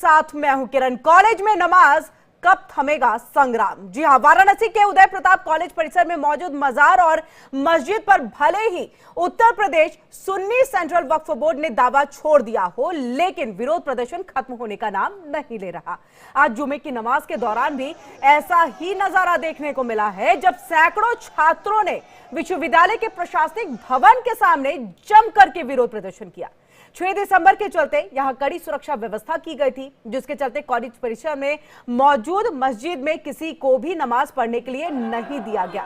साथ मैं हूं किरण। कॉलेज में नमाज कब थमेगा संग्राम। जी हां, वाराणसी के उदय प्रताप कॉलेज परिसर में मौजूद मजार और मस्जिद पर भले ही उत्तर प्रदेश सुन्नी सेंट्रल वक्फ बोर्ड ने दावा छोड़ दिया हो, लेकिन विरोध प्रदर्शन खत्म होने का नाम नहीं ले रहा। आज जुमे की नमाज के दौरान भी ऐसा ही नजारा देखने को मिला है, जब सैकड़ों छात्रों ने विश्वविद्यालय के प्रशासनिक भवन के सामने जमकर के विरोध प्रदर्शन किया। 6 दिसंबर के चलते यहां कड़ी सुरक्षा व्यवस्था की गई थी, जिसके चलते कॉलेज परिसर में मौजूद मस्जिद में किसी को भी नमाज पढ़ने के लिए नहीं दिया गया।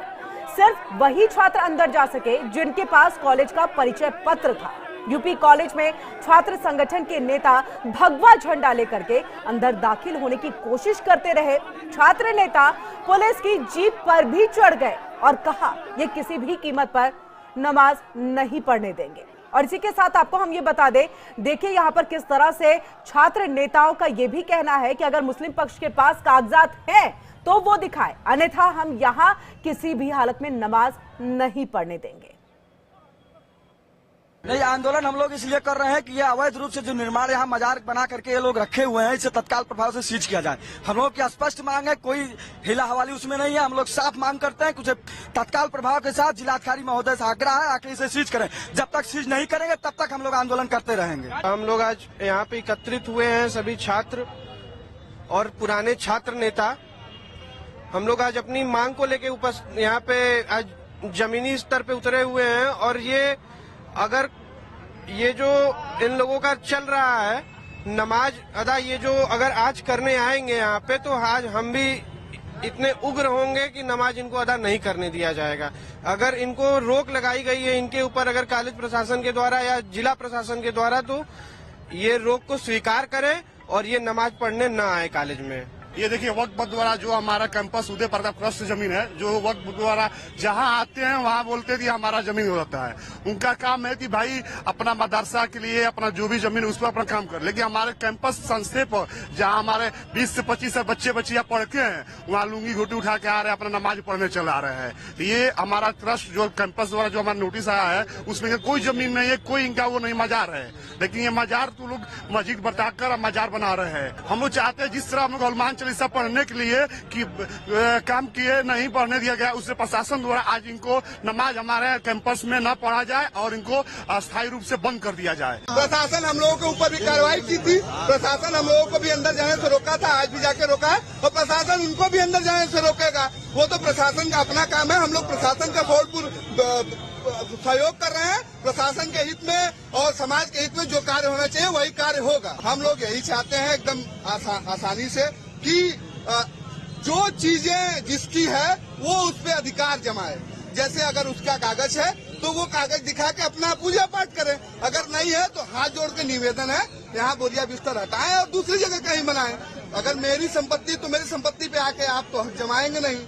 सिर्फ वही छात्र अंदर जा सके जिनके पास कॉलेज का परिचय पत्र था। यूपी कॉलेज में छात्र संगठन के नेता भगवा झंडा लेकर के अंदर दाखिल होने की कोशिश करते रहे। छात्र नेता पुलिस की जीप पर भी चढ़ गए और कहा, ये किसी भी कीमत पर नमाज नहीं पढ़ने देंगे। और इसी के साथ आपको हम ये बता दें, देखिए यहाँ पर किस तरह से छात्र नेताओं का ये भी कहना है कि अगर मुस्लिम पक्ष के पास कागजात हैं तो वो दिखाए, अन्यथा हम यहाँ किसी भी हालत में नमाज नहीं पढ़ने देंगे। नहीं, आंदोलन हम लोग इसलिए कर रहे हैं कि ये अवैध रूप से जो निर्माण यहाँ मजार बना करके ये लोग रखे हुए हैं, इसे तत्काल प्रभाव से सीज किया जाए। हम लोग की स्पष्ट मांग है, कोई हिला हवाली उसमें नहीं है। हम लोग साफ मांग करते हैं, कुछ तत्काल प्रभाव के साथ जिलाधिकारी महोदय से आग्रह है, आके इसे सीज करें। जब तक सीज नहीं करेंगे तब तक हम लोग आंदोलन करते रहेंगे। हम लोग आज यहाँ पे एकत्रित हुए हैं, सभी छात्र और पुराने छात्र नेता। हम लोग आज अपनी मांग को लेके यहाँ पे आज जमीनी स्तर पे उतरे हुए हैं। और ये अगर ये जो इन लोगों का चल रहा है नमाज अदा, ये जो अगर आज करने आएंगे यहाँ पे, तो आज हम भी इतने उग्र होंगे कि नमाज इनको अदा नहीं करने दिया जाएगा। अगर इनको रोक लगाई गई है इनके ऊपर, अगर कॉलेज प्रशासन के द्वारा या जिला प्रशासन के द्वारा, तो ये रोक को स्वीकार करें और ये नमाज पढ़ने न आए कॉलेज में। ये देखिए, वक्फ द्वारा जो हमारा कैंपस उदय प्रताप ट्रस्ट जमीन है, जो वक्फ द्वारा जहां आते हैं वहां बोलते थे हमारा जमीन होता है। उनका काम है कि भाई अपना मदरसा के लिए अपना जो भी जमीन उस पर अपना काम कर, लेकिन हमारे कैंपस संस्थे पर जहां हमारे 20 से 25 बच्चे बच्चियां पढ़ते हैं, वहाँ लुंगी घोटी उठा के आ रहे हैं, अपना नमाज पढ़ने चला रहे हैं। तो ये हमारा ट्रस्ट जो कैंपस द्वारा जो हमारा नोटिस आया है, उसमें कोई जमीन नहीं है, कोई इनका वो नहीं मजार है। लेकिन ये मजार तो लोग मस्जिद बताकर मजार बना रहे हैं। हम लोग चाहते हैं जिस तरह हम लोग हनुमान चालीसा पढ़ने के लिए कि काम किए नहीं पढ़ने दिया गया, उससे प्रशासन द्वारा आज इनको नमाज हमारे कैंपस में न पढ़ा जाए और इनको अस्थायी रूप से बंद कर दिया जाए। प्रशासन हम लोगों के ऊपर भी कार्रवाई की थी। प्रशासन हम लोगों को भी अंदर जाने से रोका था, आज भी जाके रोका है और प्रशासन उनको भी अंदर जाने से रोकेगा। वो तो प्रशासन का अपना काम है। हम लोग प्रशासन का भरपूर सहयोग कर रहे हैं। प्रशासन के हित में और समाज के हित में जो कार्य होना चाहिए वही कार्य होगा। हम लोग यही चाहते हैं एकदम आसानी से कि जो चीजें जिसकी है वो उस पे अधिकार जमाए। जैसे अगर उसका कागज है तो वो कागज दिखा के अपना पूजा पाठ करें, अगर नहीं है तो हाथ जोड़ के निवेदन है, यहाँ बोरिया बिस्तर हटाएं और दूसरी जगह कहीं बनाएं। अगर मेरी संपत्ति तो मेरी संपत्ति पे आके आप तो जमाएंगे नहीं।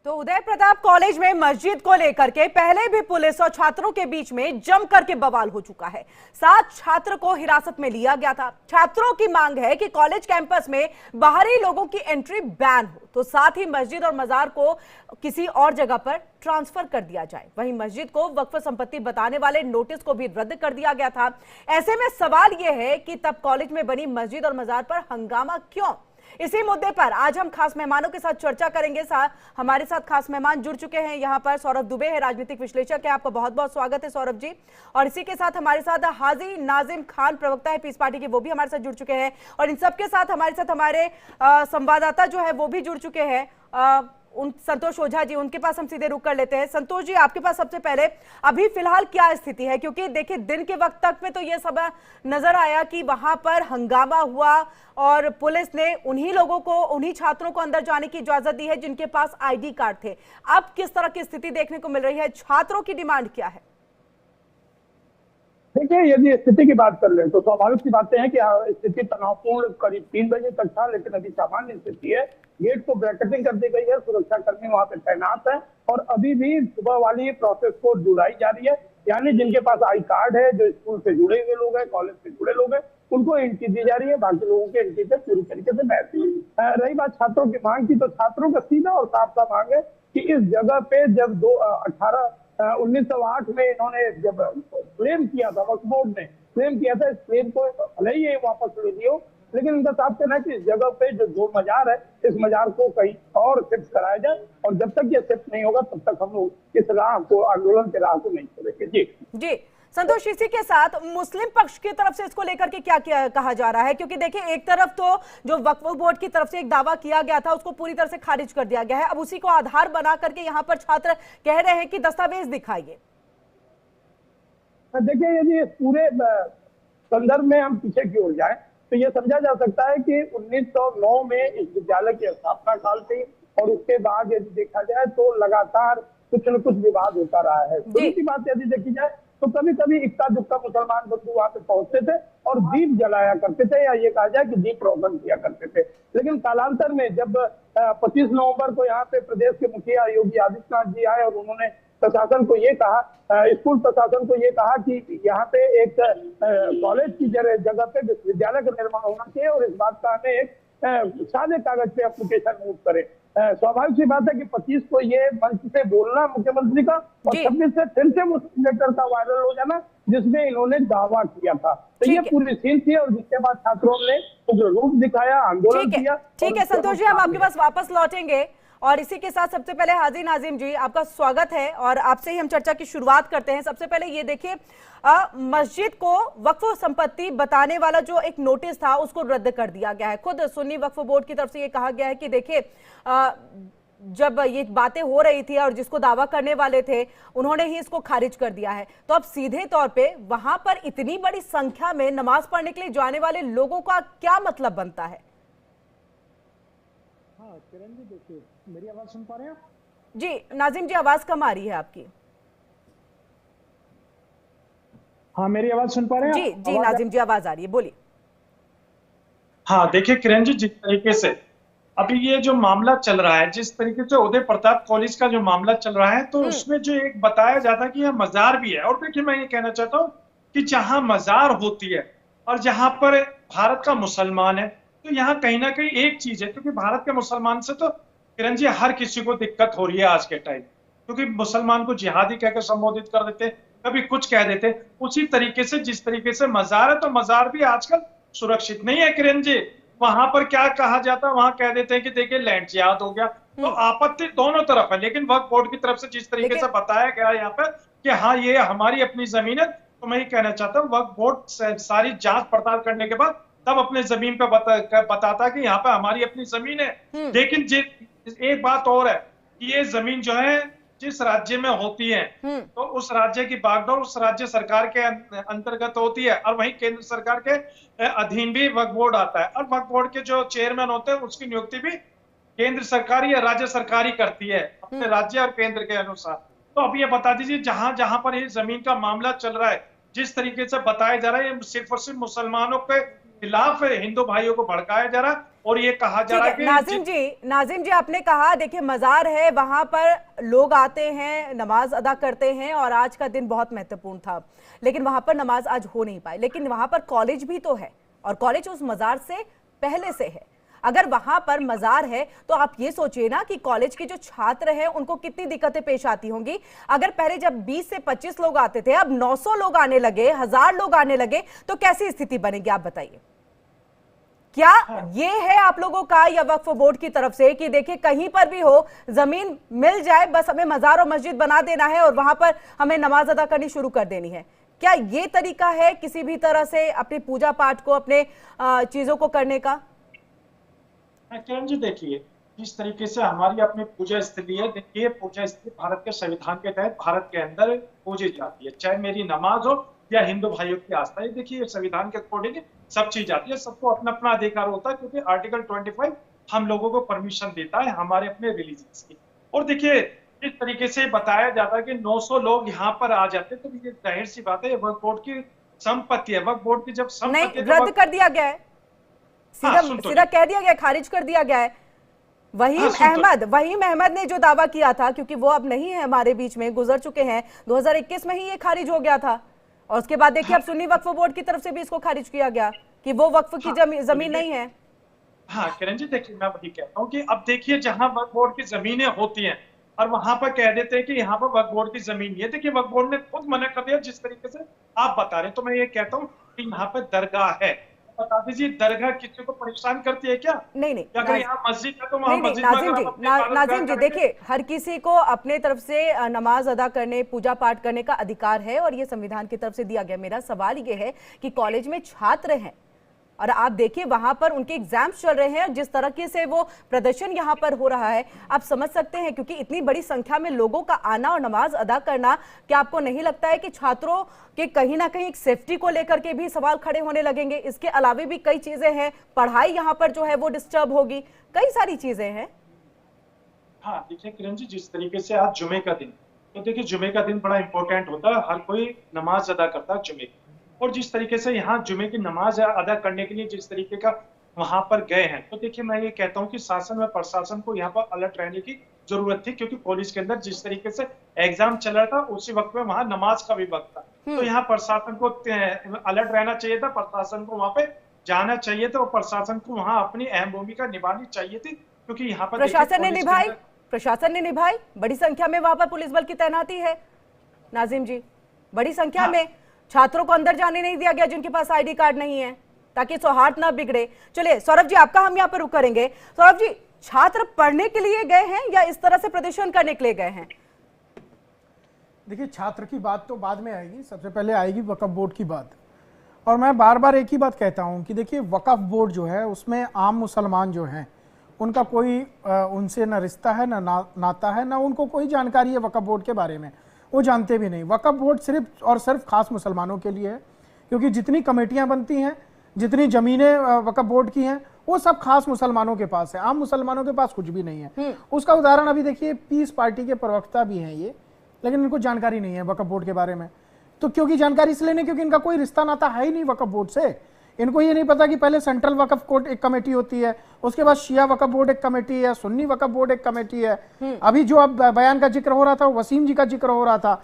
तो उदय प्रताप कॉलेज में मस्जिद को लेकर के पहले भी पुलिस और छात्रों के बीच में जमकर के बवाल हो चुका है। 7 छात्र को हिरासत में लिया गया था। छात्रों की मांग है कि कॉलेज कैंपस में बाहरी लोगों की एंट्री बैन हो, तो साथ ही मस्जिद और मजार को किसी और जगह पर ट्रांसफर कर दिया जाए। वहीं मस्जिद को वक्फ संपत्ति बताने वाले नोटिस को भी रद्द कर दिया गया था। ऐसे में सवाल यह है कि तब कॉलेज में बनी मस्जिद और मजार पर हंगामा क्यों? इसी मुद्दे पर आज हम खास मेहमानों के साथ चर्चा करेंगे। हमारे साथ खास मेहमान जुड़ चुके हैं। यहाँ पर सौरभ दुबे है, राजनीतिक विश्लेषक है। आपका बहुत बहुत स्वागत है सौरभ जी। और इसी के साथ हमारे साथ हाजी नाजिम खान, प्रवक्ता है पीस पार्टी के, वो भी हमारे साथ जुड़ चुके हैं। और इन सबके साथ हमारे संवाददाता जो है वो भी जुड़ चुके हैं, संतोष ओझा जी। उनके पास हम सीधे रुक कर लेते हैं। संतोष जी, आपके पास सबसे पहले अभी फिलहाल क्या स्थिति है? क्योंकि देखिए, दिन के वक्त तक में तो ये सब नजर आया कि वहां पर हंगामा हुआ और पुलिस ने उन्हीं लोगों को, उन्हीं छात्रों को अंदर जाने की इजाजत दी है जिनके पास आईडी कार्ड थे। अब किस तरह की स्थिति देखने को मिल रही है? छात्रों की डिमांड क्या है? देखिए, यदि स्थिति की बात कर ले तो स्वाभाविक सी बातें हैं कि स्थिति तनावपूर्ण करीब 3 बजे तक था, लेकिन अभी सामान्य स्थिति है। गेट को ब्रैकेटिंग कर दी गई है, सुरक्षा कर्मी वहां पे तैनात है और अभी भी सुबह वाली प्रोसेस को दोहराई जा रही है। यानी जिनके पास आई कार्ड है, जो स्कूल से जुड़े हुए लोग हैं, कॉलेज से जुड़े लोग हैं, उनको एंट्री दी जा रही है। बाकी लोगों की एंट्री पे पूरी तरीके से बैठ रही बात छात्रों की मांग की, तो छात्रों का सीधा और साफ साफ मांग है कि इस जगह पे जब 1908 में इन्होंने जब क्लेम किया था वक्फ बोर्ड ने, क्लेम किया था, इस क्लेम को भले ही ये वापस ले लियो, लेकिन उनका साफ कहना है कि इस जगह पे जो मजार है, इस मजार को कहीं और शिफ्ट कराया जाए, और जब तक ये शिफ्ट नहीं होगा तब तक हम लोग इस राह को, आंदोलन के राह को नहीं छोड़ेंगे। जी संतोष, इसी के साथ मुस्लिम पक्ष की तरफ से इसको लेकर के क्या कहा जा रहा है? क्योंकि देखिए, एक तरफ तो जो वक्फ बोर्ड की तरफ से एक दावा किया गया था उसको पूरी तरह से खारिज कर दिया गया है, अब उसी को आधार बना करके यहाँ पर छात्र कह रहे हैं कि दस्तावेज दिखाइए। देखिए, यदि इस पूरे संदर्भ में हम पीछे की ओर जाए तो ये समझा जा सकता है कि 1909 में इस विद्यालय की स्थापना काल थी, और उसके बाद यदि देखा जाए तो लगातार कुछ न कुछ विवाद होता रहा है। दूसरी बात यदि देखी जाए तो कभी कभी इक्का दुक्का मुसलमान बंधु वहां पे पहुंचते थे और दीप जलाया करते थे, या ये कहा जाए कि दीप रोशन किया करते थे। लेकिन कालांतर में जब 25 नवंबर को यहाँ पे प्रदेश के मुखिया योगी आदित्यनाथ जी आए और उन्होंने प्रशासन को ये कहा, स्कूल प्रशासन को ये कहा कि यहाँ पे एक कॉलेज की जगह पे विश्वविद्यालय का निर्माण होना चाहिए, और इस बात का हमें एक सादे कागज पे एप्लीकेशन मूव करें। स्वाभाविक सी बात है कि 25 को ये मंच से बोलना मुख्यमंत्री का, और 26 से फिर से मुस्लिम लेटर का वायरल हो जाना जिसमें इन्होंने दावा किया था। तो ये पूरी सीन थी, और जिसके बाद छात्रों ने उग्र रूप दिखाया, आंदोलन किया। ठीक है संतोष जी, हम आपके पास वापस लौटेंगे, और इसी के साथ सबसे पहले हाजी नाजिम जी, आपका स्वागत है, और आपसे ही हम चर्चा की शुरुआत करते हैं। सबसे पहले ये देखिए, मस्जिद को वक्फ संपत्ति बताने वाला जो एक नोटिस था उसको रद्द कर दिया गया है। खुद सुन्नी वक्फ बोर्ड की तरफ से ये कहा गया है कि देखिए, जब ये बातें हो रही थी और जिसको दावा करने वाले थे उन्होंने ही इसको खारिज कर दिया है, तो अब सीधे तौर पे वहां पर इतनी बड़ी संख्या में नमाज पढ़ने के लिए जाने वाले लोगों का क्या मतलब बनता है? हाँ किरण जी, देखिए, मेरी आवाज सुन पा रहे हैं आप? जी नाजिम जी, आवाज कम आ रही है आपकी। हाँ, मेरी आवाज सुन पा रहे हैं? जी नाजिम जी, आवाज आ रही है, बोलिए। हाँ देखिए किरण जी, जिस तरीके से अभी ये जो मामला चल रहा है, जिस तरीके से उदय प्रताप कॉलेज का जो मामला चल रहा है, तो उसमें जो एक बताया जाता है कि यह मजार भी है। और देखिए, मैं ये कहना चाहता हूँ कि जहां मजार होती है और जहां पर भारत का मुसलमान है, तो यहाँ कहीं ना कहीं एक चीज है, क्योंकि भारत के मुसलमान से तो किरण जी हर किसी को दिक्कत हो रही है आज के टाइम, क्योंकि मुसलमान को जिहादी कहकर संबोधित कर देते, कभी कुछ कह देते। उसी तरीके से जिस तरीके से मजार है, तो मजार भी आजकल सुरक्षित नहीं है किरण जी। वहां पर क्या कहा जाता है, वहां कह देते हैं कि देखिए लैंड जिहाद हो गया। तो आपत्ति दोनों तरफ है, लेकिन वक्फ बोर्ड की तरफ से जिस तरीके से बताया गया यहाँ पर कि हाँ ये हमारी अपनी जमीन है, तो मैं ये कहना चाहता हूँ वक्फ बोर्ड सारी जांच पड़ताल करने के बाद तब अपने जमीन पे बताता कि यहाँ पे हमारी अपनी जमीन है। लेकिन एक बात और है कि ये जमीन जो है जिस राज्य में होती है, तो उस राज्य की बागडोर उस राज्य सरकार के अंतर्गत होती है, और वहीं केंद्र सरकार के अधीन भी वक्फ बोर्ड आता है, और वक्फ बोर्ड के जो चेयरमैन होते हैं उसकी नियुक्ति भी केंद्र सरकार या राज्य सरकार ही करती है अपने राज्य और केंद्र के अनुसार। तो अब ये बता दीजिए, जहां जहां पर ये जमीन का मामला चल रहा है, जिस तरीके से बताया जा रहा है, ये सिर्फ और सिर्फ मुसलमानों के खिलाफ हिंदू भाइयों को भड़काया जा रहा है, और ये कहा जा रहा है कि नाजिम जी आपने कहा, देखिए मजार है, वहां पर लोग आते हैं, नमाज अदा करते हैं, और आज का दिन बहुत महत्वपूर्ण था, लेकिन वहां पर नमाज आज हो नहीं पाई। लेकिन वहां पर कॉलेज भी तो है, और कॉलेज उस मजार से पहले से है। अगर वहां पर मजार है तो आप ये सोचिए ना कि कॉलेज के जो छात्र हैं उनको कितनी दिक्कतें पेश आती होंगी। अगर पहले जब 20 से 25 लोग आते थे, अब 900 लोग आने लगे, 1000 लोग आने लगे, तो कैसी स्थिति बनेगी आप बताइए। क्या ये है आप लोगों का या वक्फ बोर्ड की तरफ से कि देखिए कहीं पर भी हो, जमीन मिल जाए, बस हमें मजार और मस्जिद बना देना है और वहां पर हमें नमाज अदा करनी शुरू कर देनी है? क्या ये तरीका है किसी भी तरह से अपनी पूजा पाठ को, अपने चीजों को करने का? किरण जी देखिए, जिस तरीके से हमारी अपनी पूजा स्थली है, देखिए पूजा स्थली भारत के संविधान के तहत भारत के अंदर पूजी जाती है, चाहे मेरी नमाज हो या हिंदू भाइयों की आस्था है। देखिए संविधान के अकॉर्डिंग सब चीज आती है, सबको अपना अपना अधिकार होता है, क्योंकि आर्टिकल 25 हम लोगों को परमिशन देता है हमारे अपने रिलीजियस की। और देखिए जिस तरीके से बताया जाता है कि 900 लोग यहाँ पर आ जाते हैं, तो ये जाहिर सी बात है वक्फ बोर्ड की संपत्ति है। वक्फ बोर्ड की जब संपत्ति रद्द कर दिया गया है, सीधा कह दिया गया, खारिज कर दिया गया है। वहीम अहमद ने जो दावा किया था, क्योंकि वो अब नहीं है हमारे बीच में, गुजर चुके हैं, 2021 में ही ये खारिज हो गया था, और उसके बाद देखिए अब सुन्नी वक्फ बोर्ड की तरफ से भी इसको खारिज किया गया कि वो वक्फ की जमीन नहीं है। हाँ किरण जी देखिए, मैं वही कहता हूँ कि अब देखिए जहां वक्फ बोर्ड की जमीनें होती हैं और वहां पर कह देते हैं कि यहाँ पर वक्फ बोर्ड की जमीन नहीं है। देखिए वक्फ बोर्ड ने खुद मना कर दिया जिस तरीके से आप बता रहे हैं। तो मैं ये कहता हूँ कि यहाँ पे दरगाह है। बता दीजिए, दरगाह किसी को परेशान करती है क्या? नहीं अगर यहाँ मस्जिद है तो वहाँ नहीं, मस्जिद में नाजिम अगर जी, आप अपनी इबादत नाजिम जी, करेंगे। देखिए हर किसी को अपने तरफ से नमाज अदा करने, पूजा पाठ करने का अधिकार है और ये संविधान की तरफ से दिया गया। मेरा सवाल ये है कि कॉलेज में छात्र हैं और आप देखिए वहां पर उनके एग्जाम्स चल रहे हैं और जिस तरीके से वो प्रदर्शन यहाँ पर हो रहा है, आप समझ सकते हैं, क्योंकि इतनी बड़ी संख्या में लोगों का आना और नमाज अदा करना, क्या आपको नहीं लगता है कि छात्रों के कहीं ना कहीं सेफ्टी को लेकर के भी सवाल खड़े होने लगेंगे? इसके अलावा भी कई चीजें हैं, पढ़ाई यहाँ पर जो है वो डिस्टर्ब होगी, कई सारी चीजें हैं। हाँ देखिए किरण जी, जिस तरीके से आज जुमे का दिन, तो देखिए जुमे का दिन बड़ा इंपॉर्टेंट होता है, हर कोई नमाज अदा करता है जुमे की। और जिस तरीके से यहाँ जुमे की नमाज अदा करने के लिए जिस तरीके का वहां पर गए हैं, तो देखिए मैं ये कहता हूँ कि शासन व प्रशासन को यहाँ पर अलर्ट रहने की जरूरत थी, क्योंकि कॉलेज के अंदर जिस तरीके से एग्जाम चल रहा था उसी वक्त में वहां नमाज का भी वक्त था। तो यहाँ प्रशासन को अलर्ट रहना चाहिए था, प्रशासन को वहां पे जाना चाहिए था और प्रशासन को वहां अपनी अहम भूमिका निभानी चाहिए थी, क्योंकि यहाँ पर प्रशासन ने निभाई। बड़ी संख्या में वहां पर पुलिस बल की तैनाती है नाजिम जी, बड़ी संख्या में छात्रों को अंदर जाने नहीं दिया गया जिनके पास आईडी कार्ड नहीं है, ताकि सौहार्द ना बिगड़े। चलिए सौरभ जी, आपका हम यहाँ पर रुक करेंगे। सौरभ जी, छात्र पढ़ने के लिए गए हैं या इस तरह से प्रदर्शन करने के लिए गए हैं? देखिए, छात्र की बात तो बाद में आएगी, सबसे पहले आएगी वक्फ बोर्ड की बात। और मैं बार बार एक ही बात कहता हूँ कि देखिए वक्फ बोर्ड जो है उसमें आम मुसलमान जो हैं उनका कोई उनसे न रिश्ता है, न नाता है, न उनको कोई जानकारी है वक्फ बोर्ड के बारे में, वो जानते भी नहीं। वक्फ बोर्ड सिर्फ और सिर्फ खास मुसलमानों के लिए है, क्योंकि जितनी कमेटियां बनती हैं, जितनी ज़मीनें वक्फ बोर्ड की हैं, वो सब खास मुसलमानों के पास है, आम मुसलमानों के पास कुछ भी नहीं है। उसका उदाहरण अभी देखिए, पीस पार्टी के प्रवक्ता भी हैं ये, लेकिन इनको जानकारी नहीं है वक्फ बोर्ड के बारे में। तो क्योंकि जानकारी इसलिए नहीं, क्योंकि इनका कोई रिश्ता नाता है ही नहीं वक्फ बोर्ड से। इनको ये नहीं पता कि पहले सेंट्रल वक्फ बोर्ड एक कमेटी होती है, उसके बाद शिया वक्फ बोर्ड एक कमेटी है, सुन्नी वक्फ बोर्ड एक कमेटी है। अभी जो अब बयान का जिक्र हो रहा था, वसीम जी का जिक्र हो रहा था,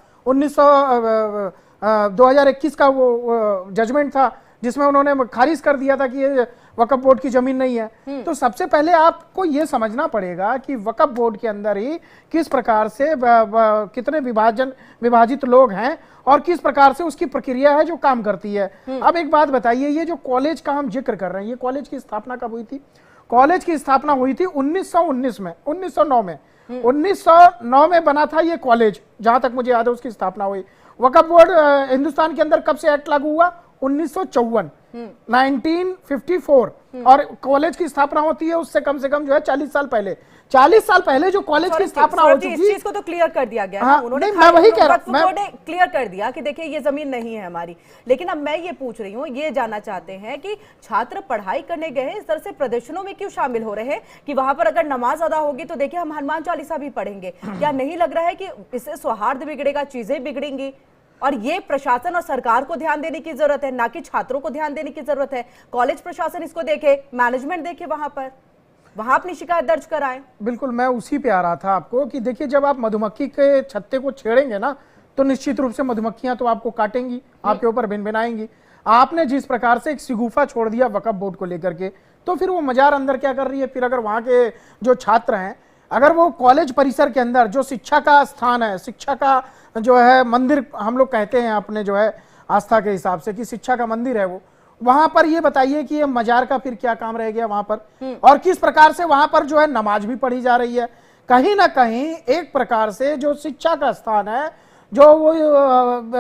2021 का वो जजमेंट था जिसमें उन्होंने खारिज कर दिया था कि ये वक्फ बोर्ड की जमीन नहीं है। तो सबसे पहले आपको ये समझना पड़ेगा कि वक्फ बोर्ड के अंदर ही किस प्रकार से कितने विभाजित लोग हैं और किस प्रकार से उसकी प्रक्रिया है जो काम करती है। अब एक बात बताइए, ये जो कॉलेज का हम जिक्र कर रहे हैं, ये कॉलेज की स्थापना कब हुई थी? कॉलेज की स्थापना हुई थी 1909 में। 1909 में बना था ये कॉलेज, जहां तक मुझे याद है उसकी स्थापना हुई। वक्फ बोर्ड हिंदुस्तान के अंदर कब से एक्ट लागू हुआ? 1954, 1954। और कॉलेज की स्थापना होती है उससे कम से कम जो है 40 साल पहले। 40 साल पहले जो कॉलेज की स्थापना हो चुकी, इस चीज को तो क्लियर कर दिया गया। हाँ, उन्होंने मैं वही कह रहा हूं, मैं क्लियर कर दिया कि देखिए ये जमीन नहीं है हमारी। लेकिन अब मैं ये पूछ रही हूँ, ये जानना चाहते हैं कि छात्र पढ़ाई करने गए हैं, इस तरह से प्रदर्शनों में क्यों शामिल हो रहे हैं कि वहां पर अगर नमाज अदा होगी तो देखिए हम हनुमान चालीसा भी पढ़ेंगे? क्या नहीं लग रहा है कि इससे सौहार्द बिगड़ेगा, चीजें बिगड़ेंगी? और ये प्रशासन और सरकार को ध्यान देने की जरूरत है, ना कि छात्रों को ध्यान देने की जरूरत है। कॉलेज प्रशासन इसको देखे, मैनेजमेंट देखे, वहां अपनी शिकायत दर्ज कराएं। बिल्कुल, मैं उसी पे आ रहा था आपको कि देखिए जब आप मधुमक्खी के छत्ते को छेड़ेंगे ना, तो निश्चित रूप से मधुमक्खियां तो आपको काटेंगी, आपके ऊपर भिनभिनाएंगी। आपने जिस प्रकार से एक सिगुफा छोड़ दिया वक्फ बोर्ड को लेकर के, तो फिर वो मजार अंदर क्या कर रही है? फिर अगर वहां के जो छात्र हैं, अगर वो कॉलेज परिसर के अंदर जो शिक्षा का स्थान है, शिक्षा का जो है मंदिर हम लोग कहते हैं अपने जो है आस्था के हिसाब से कि शिक्षा का मंदिर है वो, वहां पर ये बताइए कि ये मजार का फिर क्या काम रह गया वहां पर? और किस प्रकार से वहां पर जो है नमाज भी पढ़ी जा रही है। कहीं ना कहीं एक प्रकार से जो शिक्षा का स्थान है, जो वो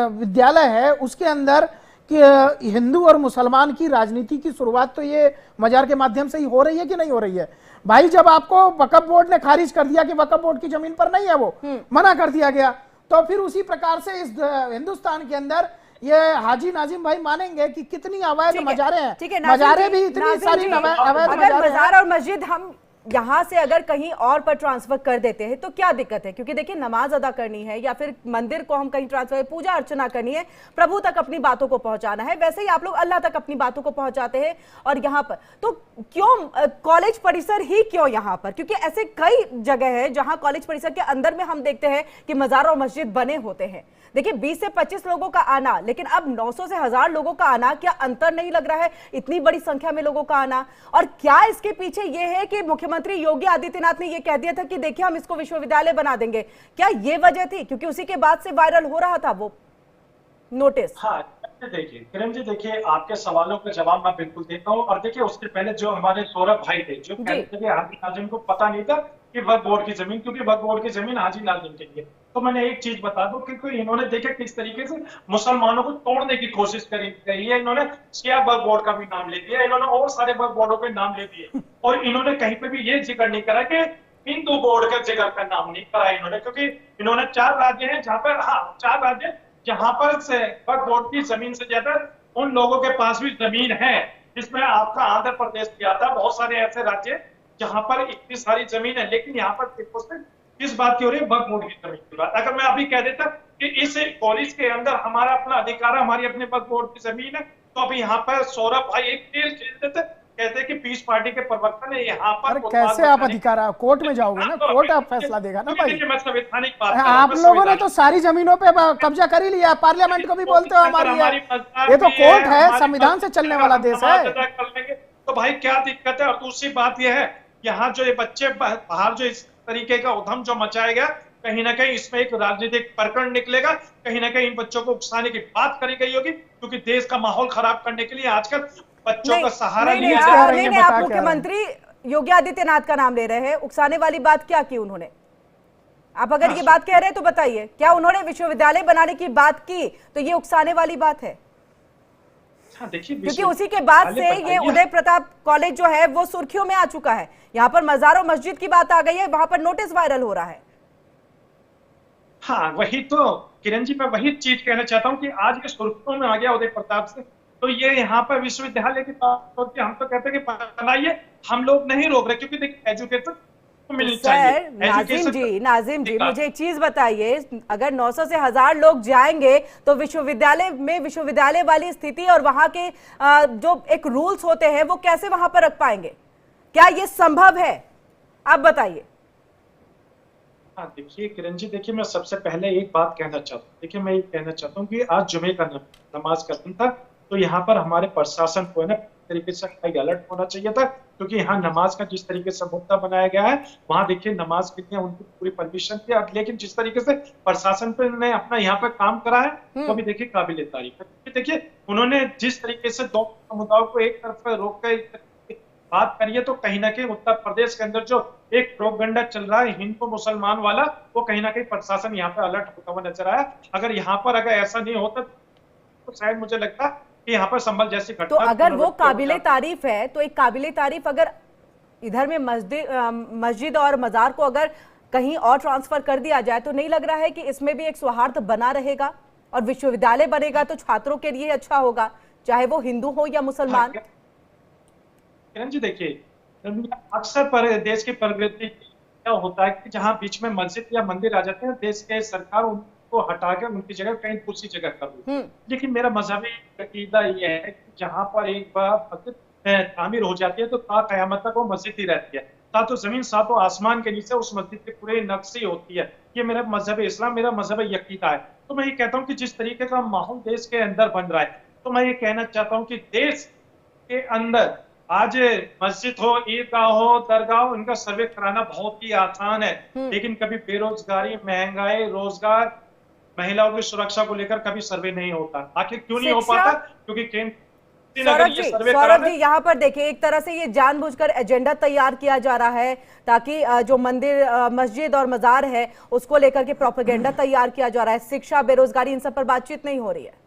विद्यालय है, उसके अंदर कि हिंदू और मुसलमान की राजनीति की शुरुआत तो ये मजार के माध्यम से ही हो रही है कि नहीं हो रही है? भाई जब आपको वक्फ बोर्ड ने खारिज कर दिया कि वक्फ बोर्ड की जमीन पर नहीं है, वो मना कर दिया गया, तो फिर उसी प्रकार से इस हिंदुस्तान के अंदर ये हाजी नाजिम भाई मानेंगे कि कितनी अवैध मजारे हैं। मजारे भी इतनी सारी अवैध मजार और मस्जिद हम यहाँ से अगर कहीं और पर ट्रांसफर कर देते हैं तो क्या दिक्कत है? क्योंकि देखिए नमाज अदा करनी है या फिर मंदिर को हम कहीं ट्रांसफर, पूजा अर्चना करनी है, प्रभु तक अपनी बातों को पहुंचाना है, वैसे ही आप लोग अल्लाह तक अपनी बातों को पहुंचाते हैं। और यहाँ पर तो क्यों कॉलेज परिसर ही क्यों यहाँ पर? क्योंकि ऐसे कई जगह है जहां कॉलेज परिसर के अंदर में हम देखते हैं कि मजार और मस्जिद बने होते हैं। देखिए 20 से 25 लोगों का आना, लेकिन अब 900 से 1000 लोगों का आना, क्या अंतर नहीं लग रहा है? इतनी बड़ी संख्या में लोगों का आना। और क्या इसके पीछे ये है कि मुख्यमंत्री योगी आदित्यनाथ ने ये कह दिया था कि देखिए हम इसको विश्वविद्यालय बना देंगे? क्या ये वजह थी? क्योंकि उसी के बाद से वायरल हो रहा था वो नोटिस? हाँ देखिए किरण जी, देखिए आपके सवालों का जवाब मैं बिल्कुल देता हूँ। और देखिए उसके पहले जो हमारे सौरभ भाई थे जो कहते थे कि हाजी नाजिम को पता नहीं था कि वक्फ बोर्ड की जमीन, क्योंकि वक्फ बोर्ड की जमीन हाजी नाजिम के लिए। तो मैंने एक चीज बता दूं कि इन्होंने देखा किस तरीके से मुसलमानों को तोड़ने की कोशिश करी है। इन्होंने शिया वक्फ बोर्ड का भी नाम ले दिया, इन्होंने और सारे वक्फ बोर्डों के नाम ले दिए, और इन्होंने कहीं पे भी ये जिक्र नहीं करा कि हिंदू बोर्ड का जिक्र का नाम नहीं करा इन्होंने, क्योंकि इन्होंने 4 राज्य हैं जहां पर, हाँ 4 राज्य जहां पर वक्फ बोर्ड की जमीन से ज्यादा उन लोगों के पास भी जमीन है, जिसमें आपका आंध्र प्रदेश भी आता है। बहुत सारे ऐसे राज्य जहां पर इतनी सारी जमीन है, लेकिन यहाँ पर किस बात की हो रही है? वक्फ बोर्ड की जमीन की बात। अगर मैं अभी कह देता कि इस कॉलेज के अंदर हमारा अपना अधिकार है, हमारी अपने वक्फ बोर्ड की जमीन है, तो अभी यहाँ पर सौरभ भाई एक खेल खेलते थे, कहते हैं कि पीस पार्टी के प्रवक्ता ने यहाँ पर कैसे आप अधिकार, कोर्ट में जाओगे ना, कोर्ट आप फैसला देगा ना भाई। मैं संवैधानिक बात आप लोगों ने तो सारी जमीनों पे कब्जा कर ही लिया, पार्लियामेंट को भी बोलते हो हमारी है। ये तो कोर्ट है, संविधान से चलने वाला देश है। तो भाई क्या दिक्कत है? और दूसरी बात यह है, यहाँ जो ये बच्चे बाहर जो इस तरीके का उधम जो मचाया गया, कहीं ना कहीं इसमें एक राजनीतिक प्रकरण निकलेगा, कहीं ना कहीं इन बच्चों को उकसाने की बात करी गई होगी, क्योंकि देश का माहौल खराब करने के लिए आजकल बच्चों का सहारा लिया जा रहा है। आप मुख्यमंत्री योगी आदित्यनाथ का नाम ले रहे हैं, उकसाने वाली बात क्या की उन्होंने? आप अगर ये बात कह रहे हैं तो बताइए, क्या उन्होंने विश्वविद्यालय बनाने की बात की तो ये उकसाने वाली बात है? देखिए, क्योंकि उसी के बाद से ये उदय प्रताप कॉलेज जो है वो सुर्खियों में आ चुका है। यहाँ पर मजार और मस्जिद की बात आ गई है, वहां पर नोटिस वायरल हो रहा है। हाँ वही तो किरण जी, मैं वही चीज कहना चाहता हूँ कि आज के सुर्खियों में आ गया उदय प्रताप से, तो ये यहाँ पर विश्वविद्यालय की बात होती है। हम तो कहते हैं कि बनाइए, हम लोग नहीं रोक रहे, क्योंकि देखिए एजुकेशन मिलनी चाहिए। नाजिम जी मुझे एक चीज बताइए, अगर 900 से 1000 लोग जाएंगे तो विश्वविद्यालय में विश्वविद्यालय वाली स्थिति और वहां के जो एक रूल्स होते हैं वो कैसे वहां पर रख पाएंगे? क्या ये संभव है? आप बताइए। हाँ देखिए किरण जी, देखिए मैं सबसे पहले एक बात कहना चाहता हूँ। देखिए मैं ये कहना चाहता हूँ कि आज जुमे का नमाज का दिन था, तो यहाँ पर हमारे प्रशासन को है ना तरीके से हाई अलर्ट होना चाहिए था, क्योंकि यहाँ नमाज का जिस तरीके से मुद्दा बनाया गया है, वहां देखिए नमाज के लिए उनकी पूरी परमिशन थी, लेकिन जिस तरीके से प्रशासन ने अपना यहाँ पर काम करा है वो भी देखिए काबिल तारीफ है। देखिए उन्होंने जिस तरीके से 2 समुदायों को एक तरफ रोक कर बात करिए, तो कहीं ना कहीं उत्तर प्रदेश के अंदर जो एक प्रोपेगेंडा चल रहा है हिंदू मुसलमान वाला, वो कहीं ना कहीं प्रशासन यहाँ पे अलर्ट होता हुआ नजर आया। अगर यहाँ पर अगर ऐसा नहीं होता तो शायद मुझे लगता कि यहाँ पर संभल जैसी घटना। तो अगर वो काबिले तारीफ है, तो एक काबिले तारीफ अगर इधर में मस्जिद और मजार को अगर कहीं और ट्रांसफर कर दिया जाए, तो नहीं लग रहा है कि इसमें भी एक सौहार्द बना रहेगा और विश्वविद्यालय बनेगा तो छात्रों के लिए अच्छा होगा, चाहे वो हिंदू हो या मुसलमान? किरण जी देखिए, अक्सर पर देश की प्रगति क्या होता है कि जहां बीच में मस्जिद या मंदिर आ जाते हैं, देश के सरकार उनको हटा के उनकी जगह कहीं दूसरी जगह कर देती है। लेकिन मेरा मजहबी अकीदा ये है कि जहां पर एक बार मस्जिद तामीर हो जाती है तो ता कयामत तक वो मस्जिद ही रहती है। सातों जमीन सातों आसमान के नीचे उस मस्जिद के पूरे नक्शे होती है। ये मेरा मजहब इस्लाम, मेरा मजहब यकीदा है। तो मैं ये कहता हूँ कि जिस तरीके का माहौल देश के अंदर बन रहा है, तो मैं ये कहना चाहता हूँ कि देश के अंदर आज मस्जिद हो, ईदगाह हो, दरगाह हो, इनका सर्वे कराना बहुत ही आसान है। लेकिन कभी बेरोजगारी, महंगाई, रोजगार, महिलाओं की सुरक्षा को लेकर कभी सर्वे नहीं होता। आखिर क्यों नहीं हो पाता? क्योंकि सौरभ जी यहाँ पर देखिए, एक तरह से ये जानबूझकर एजेंडा तैयार किया जा रहा है ताकि जो मंदिर, मस्जिद और मजार है उसको लेकर के प्रोपेगेंडा तैयार किया जा रहा है। शिक्षा, बेरोजगारी, इन सब पर बातचीत नहीं हो रही है।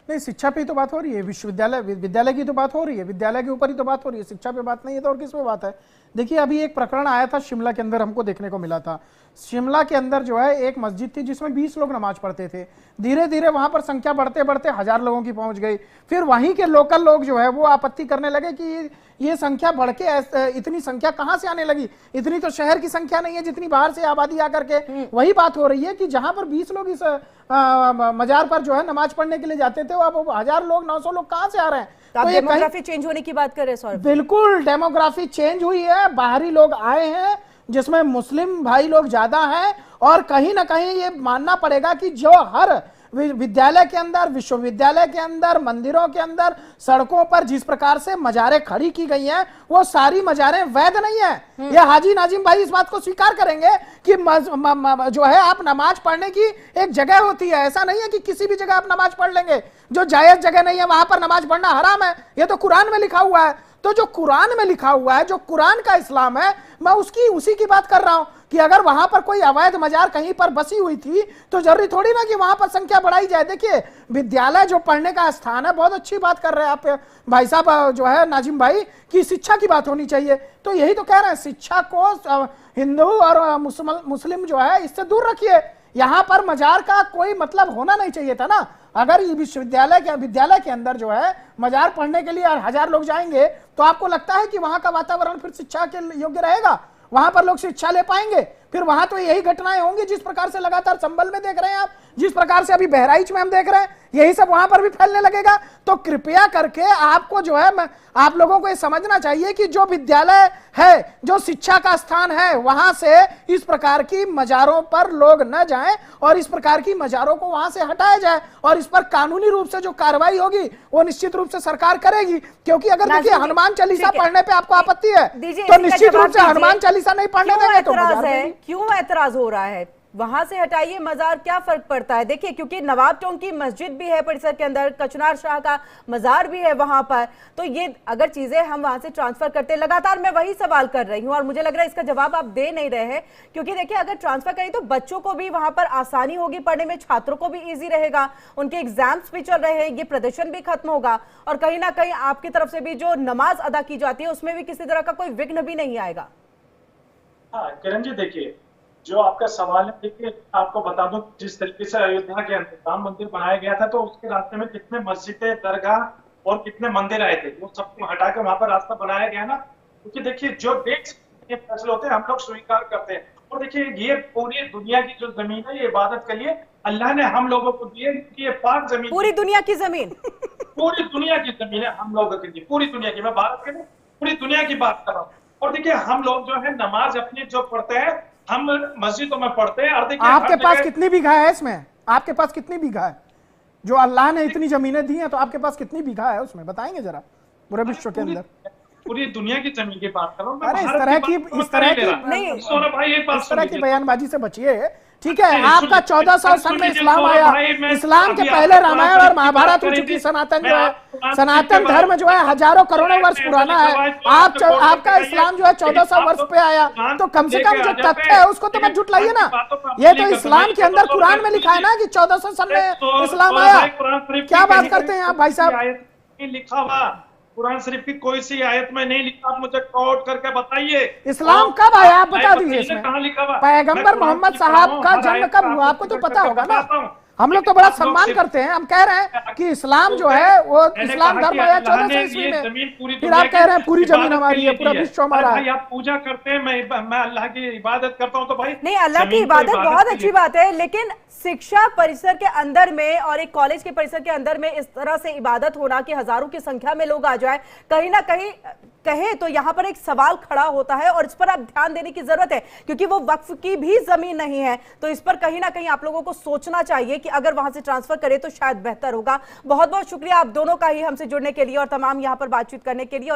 नहीं, शिक्षा पे ही तो बात हो रही है, विद्यालय की तो बात हो रही है, विद्यालय के ऊपर ही तो बात हो रही है, शिक्षा पे बात नहीं है तो और किस पे बात है? देखिए अभी एक प्रकरण आया था शिमला के अंदर, हमको देखने को मिला था। शिमला के अंदर जो है एक मस्जिद थी जिसमें 20 लोग नमाज पढ़ते थे। धीरे धीरे वहां पर संख्या बढ़ते बढ़ते 1000 लोगों की पहुंच गई। फिर वहीं के लोकल लोग जो है वो आपत्ति करने लगे कि ये संख्या बढ़ के इतनी संख्या कहां से आने लगी, इतनी तो शहर की संख्या नहीं है जितनी बाहर से आबादी आकर के। वही बात हो रही है कि जहां पर 20 लोग इस मजार पर जो है नमाज पढ़ने के लिए जाते थे, अब 1000 लोग 900 लोग कहां से आ रहे हैं? तो डेमोग्राफी चेंज होने की बात कर रहे हैं सौरभ? बिल्कुल डेमोग्राफी चेंज हुई है, बाहरी लोग आए हैं जिसमें मुस्लिम भाई लोग ज्यादा हैं, और कहीं ना कहीं ये मानना पड़ेगा कि जो हर विद्यालय के अंदर, विश्वविद्यालय के अंदर, मंदिरों के अंदर, सड़कों पर जिस प्रकार से मजारें खड़ी की गई हैं, वो सारी मजारें वैध नहीं है। ये हाजी नाजिम भाई इस बात को स्वीकार करेंगे कि जो है आप नमाज पढ़ने की एक जगह होती है, ऐसा नहीं है कि किसी भी जगह आप नमाज पढ़ लेंगे। जो जायज जगह नहीं है वहां पर नमाज पढ़ना हराम है, ये तो कुरान में लिखा हुआ है। तो जो कुरान में लिखा हुआ है, जो कुरान का इस्लाम है, मैं उसी की बात कर रहा हूं कि अगर वहां पर कोई अवैध मजार कहीं पर बसी हुई थी तो जरूरी थोड़ी ना कि वहां पर संख्या बढ़ाई जाए। देखिए, विद्यालय जो पढ़ने का स्थान है, बहुत अच्छी बात कर रहे हैं आप भाई साहब जो है नाजिम भाई, कि शिक्षा की बात होनी चाहिए। तो यही तो कह रहे हैं, शिक्षा को हिंदू और मुस्लिम जो है इससे दूर रखिए। यहां पर मजार का कोई मतलब होना नहीं चाहिए था ना। अगर विद्यालय के अंदर जो है मजार पढ़ने के लिए 1000 लोग जाएंगे तो आपको लगता है कि वहां का वातावरण फिर शिक्षा के योग्य रहेगा? वहां पर लोग शिक्षा ले पाएंगे? फिर वहां तो यही घटनाएं होंगी जिस प्रकार से लगातार संभल में देख रहे हैं आप, जिस प्रकार से अभी बहराइच में हम देख रहे हैं, यही सब वहां पर भी फैलने लगेगा। तो कृपया करके आपको जो है आप लोगों को ये समझना चाहिए कि जो विद्यालय है, जो शिक्षा का स्थान है, वहां से इस प्रकार की मजारों पर लोग न जाएं और इस प्रकार की मजारों को वहां से हटाया जाए और इस पर कानूनी रूप से जो कार्रवाई होगी वो निश्चित रूप से सरकार करेगी। क्योंकि अगर देखिए हनुमान चालीसा पढ़ने पे आपको आपत्ति है तो निश्चित रूप से हनुमान चालीसा नहीं पढ़ने देंगे तो क्यों ऐतराज हो रहा है? वहां से हटाइए मजार, क्या फर्क पड़ता है? देखिए, क्योंकि नवाब टोंक की मस्जिद भी है परिसर के अंदर, कचनार शाह का मजार भी है वहां पर, तो ये अगर चीजें हम वहां से ट्रांसफर करते, लगातार मैं वही सवाल कर रही हूं और मुझे लग रहा है इसका जवाब आप दे नहीं रहे हैं। क्योंकि देखिए, अगर ट्रांसफर करें तो बच्चों को भी वहां पर आसानी होगी पढ़ने में, छात्रों को भी ईजी रहेगा, उनके एग्जाम्स भी चल रहे हैं, ये प्रदर्शन भी खत्म होगा और कहीं ना कहीं आपकी तरफ से भी जो नमाज अदा की जाती है उसमें भी किसी तरह का कोई विघ्न भी नहीं आएगा। हाँ किरण जी, देखिए जो आपका सवाल है, देखिए आपको बता दूं जिस तरीके से अयोध्या के अंदर राम मंदिर बनाया गया था तो उसके रास्ते में कितने मस्जिदें, दरगाह और कितने मंदिर आए थे, वो सबको हटा के वहां पर रास्ता बनाया गया ना। क्योंकि देखिए जो देश के फैसले होते हैं हम लोग स्वीकार करते हैं। और देखिए ये पूरी दुनिया की जो जमीन है, ये इबादत के लिए अल्लाह ने हम लोगों को दी है, क्योंकि ये पाक जमीन, पूरी दुनिया की जमीन पूरी दुनिया की जमीन है हम लोगों के लिए, पूरी दुनिया की, मैं भारत के नहीं पूरी दुनिया की बात कर रहा हूँ। और देखिए हम लोग जो है नमाज अपनी जो पढ़ते हैं, हम मस्जिदों में पढ़ते हैं। और देखिए आपके पास कितनी बीघा है इसमें? आपके पास कितनी बीघा है? जो अल्लाह ने इतनी जमीनें दी हैं तो आपके पास कितनी बीघा है उसमें, बताएंगे जरा पूरे विश्व के अंदर? पूरी दुनिया की जमीन की बात कर रहा हूं। अरे इस तरह की बयानबाजी से बचिए, ठीक है? आपका 1400 सन में इस्लाम आया, इस्लाम के पहले रामायण और महाभारत हो चुकी, सनातन जो है, सनातन धर्म जो है हजारों करोड़ों वर्ष पुराना है। आपका इस्लाम जो है 1400 वर्ष पे आया, तो कम से कम जो तथ्य है उसको तो मत झुटलाइए ना। ये तो इस्लाम के अंदर कुरान में लिखा है ना कि 1400 सन में इस्लाम आया। क्या बात करते हैं आप भाई साहब? लिखा हुआ कुरान शरीफ की कोई सी आयत में नहीं लिखा, आप मुझे कोट करके बताइए। इस्लाम कब आया आप बता दीजिए इसमें। कहां लिखा हुआ? पैगंबर मोहम्मद साहब का जन्म कब हुआ आपको तो पता होगा ना। हम लोग तो बड़ा सम्मान करते हैं, हम कह रहे हैं कि इस्लाम जो है वो इस्लाम धर्म आया 1400 ईस्वी में, फिर आप कह रहे हैं पूरी जमीन हमारी है, पूरा विश्व हमारा है। आप पूजा करते हैं, मैं अल्लाह की इबादत करता हूं, तो भाई नहीं, अल्लाह की इबादत बहुत अच्छी बात है, लेकिन शिक्षा परिसर के अंदर में और एक कॉलेज के परिसर के अंदर में इस तरह से इबादत होना कि हजारों की संख्या में लोग आ जाए, कहीं ना कहीं कहे तो यहाँ पर एक सवाल खड़ा होता है और इस पर आप ध्यान देने की जरूरत है, क्योंकि वो वक्फ की भी जमीन नहीं है। तो इस पर कहीं ना कहीं आप लोगों को सोचना चाहिए कि अगर वहां से ट्रांसफर करें तो शायद बेहतर होगा। बहुत बहुत शुक्रिया आप दोनों का ही हमसे जुड़ने के लिए और तमाम यहाँ पर बातचीत करने के लिए।